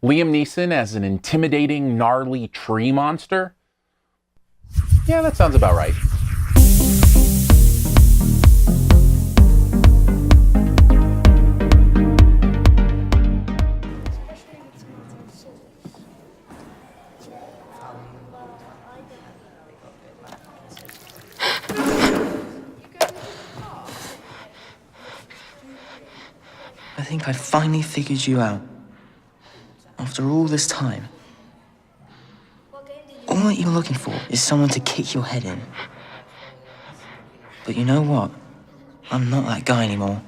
Liam Neeson as an intimidating, gnarly tree monster? Yeah, that sounds about right. I think I finally figured you out. After all this time. All that you're looking for is someone to kick your head in. But you know what? I'm not that guy anymore.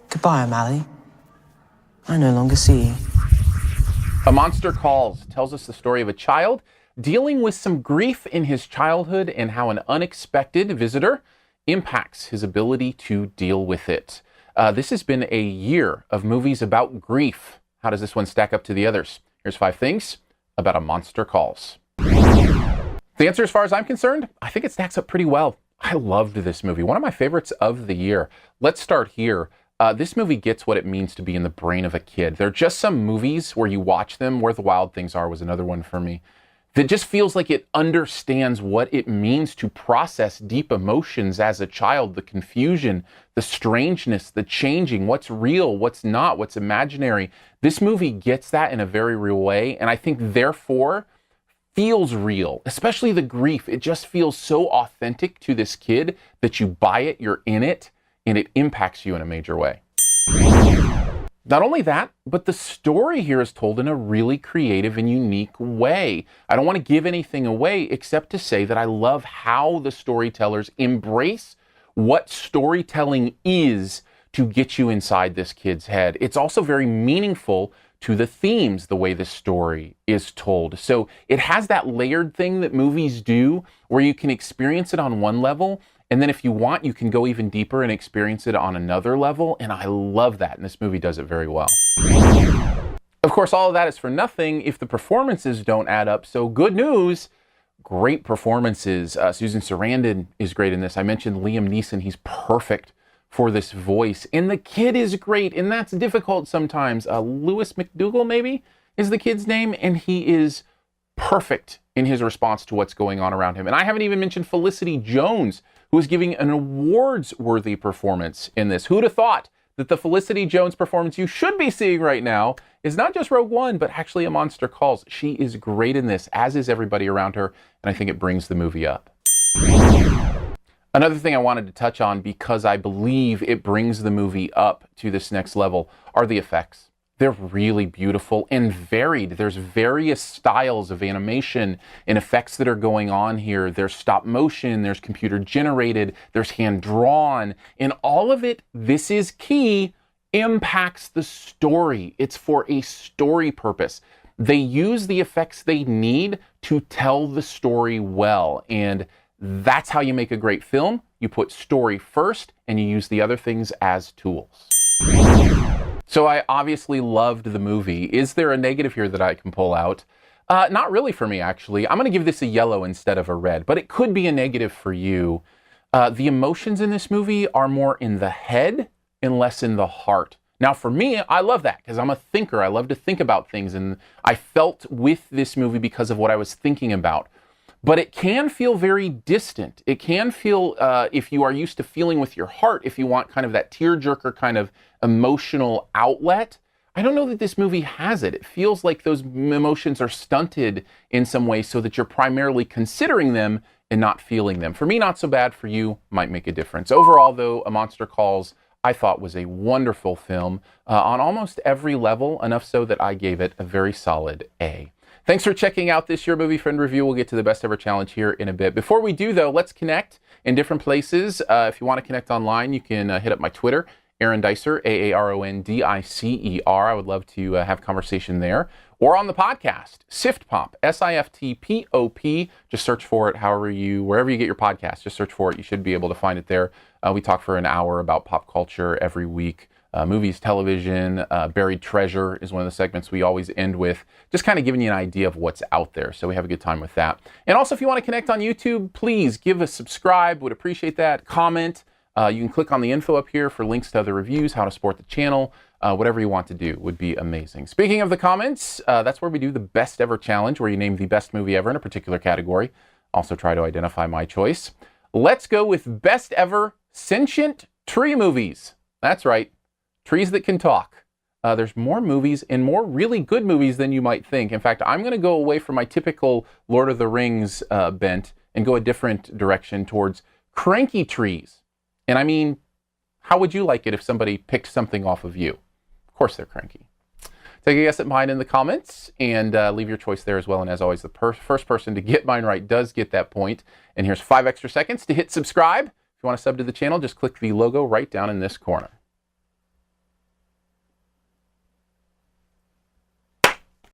Goodbye, O'Malley. I no longer see you. A Monster Calls tells us the story of a child dealing with some grief in his childhood and how an unexpected visitor impacts his ability to deal with it. This has been a year of movies about grief. How does this one stack up to the others? Here's 5 things about A Monster Calls. The answer, as far as I'm concerned, I think it stacks up pretty well. I loved this movie. One of my favorites of the year. Let's start here. This movie gets what it means to be in the brain of a kid. There are just some movies where you watch them. Where the Wild Things Are was another one for me. That just feels like it understands what it means to process deep emotions as a child. The confusion, the strangeness, the changing, what's real, what's not, what's imaginary. This movie gets that in a very real way. And I think therefore feels real, especially the grief. It just feels so authentic to this kid that you buy it, you're in it, and it impacts you in a major way. Not only that, but the story here is told in a really creative and unique way. I don't want to give anything away except to say that I love how the storytellers embrace what storytelling is to get you inside this kid's head. It's also very meaningful to the themes, the way the story is told. So it has that layered thing that movies do where you can experience it on one level, and then if you want, you can go even deeper and experience it on another level. And I love that. And this movie does it very well. Of course, all of that is for nothing if the performances don't add up. So good news, great performances. Susan Sarandon is great in this. I mentioned Liam Neeson. He's perfect for this voice. And the kid is great. And that's difficult sometimes. Lewis McDougall, maybe, is the kid's name. And he is perfect in his response to what's going on around him. And I haven't even mentioned Felicity Jones, who is giving an awards-worthy performance in this. Who'd have thought that the Felicity Jones performance you should be seeing right now is not just Rogue One, but actually A Monster Calls. She is great in this, as is everybody around her, and I think it brings the movie up. Another thing I wanted to touch on, because I believe it brings the movie up to this next level, are the effects. They're really beautiful and varied. There's various styles of animation and effects that are going on here. There's stop motion, there's computer generated, there's hand drawn, and all of it, this is key, impacts the story. It's for a story purpose. They use the effects they need to tell the story well, and that's how you make a great film. You put story first, and you use the other things as tools. So I obviously loved the movie. Is there a negative here that I can pull out? Not really for me, actually. I'm going to give this a yellow instead of a red, but it could be a negative for you. The emotions in this movie are more in the head and less in the heart. Now, for me, I love that because I'm a thinker. I love to think about things, and I felt with this movie because of what I was thinking about. But it can feel very distant. It can feel, if you are used to feeling with your heart, if you want kind of that tearjerker kind of emotional outlet, I don't know that this movie has it. It feels like those emotions are stunted in some way so that you're primarily considering them and not feeling them. For me, not so bad. For you, might make a difference. Overall, though, A Monster Calls, I thought was a wonderful film on almost every level, enough so that I gave it a very solid A. Thanks for checking out this Your Movie Friend review. We'll get to the best ever challenge here in a bit. Before we do, though, let's connect in different places. If you want to connect online, you can hit up my Twitter, Aaron Dicer, AARONDICER. I would love to have conversation there. Or on the podcast, SiftPop, SiftPop. Just search for it wherever you get your podcast. Just search for it. You should be able to find it there. We talk for an hour about pop culture every week. movies, television. Buried Treasure is one of the segments we always end with, just kind of giving you an idea of what's out there. So we have a good time with that. And also, if you want to connect on YouTube, please give us subscribe. Would appreciate that. Comment. You can click on the info up here for links to other reviews, how to support the channel. Whatever you want to do would be amazing. Speaking of the comments, that's where we do the best ever challenge, where you name the best movie ever in a particular category. Also try to identify my choice. Let's go with best ever sentient tree movies. That's right, trees that can talk. There's more movies and more really good movies than you might think. In fact, I'm going to go away from my typical Lord of the Rings bent and go a different direction towards cranky trees. And I mean, how would you like it if somebody picked something off of you? Of course they're cranky. Take a guess at mine in the comments and leave your choice there as well. And as always, the first person to get mine right does get that point. And here's 5 extra seconds to hit subscribe. If you want to sub to the channel, just click the logo right down in this corner.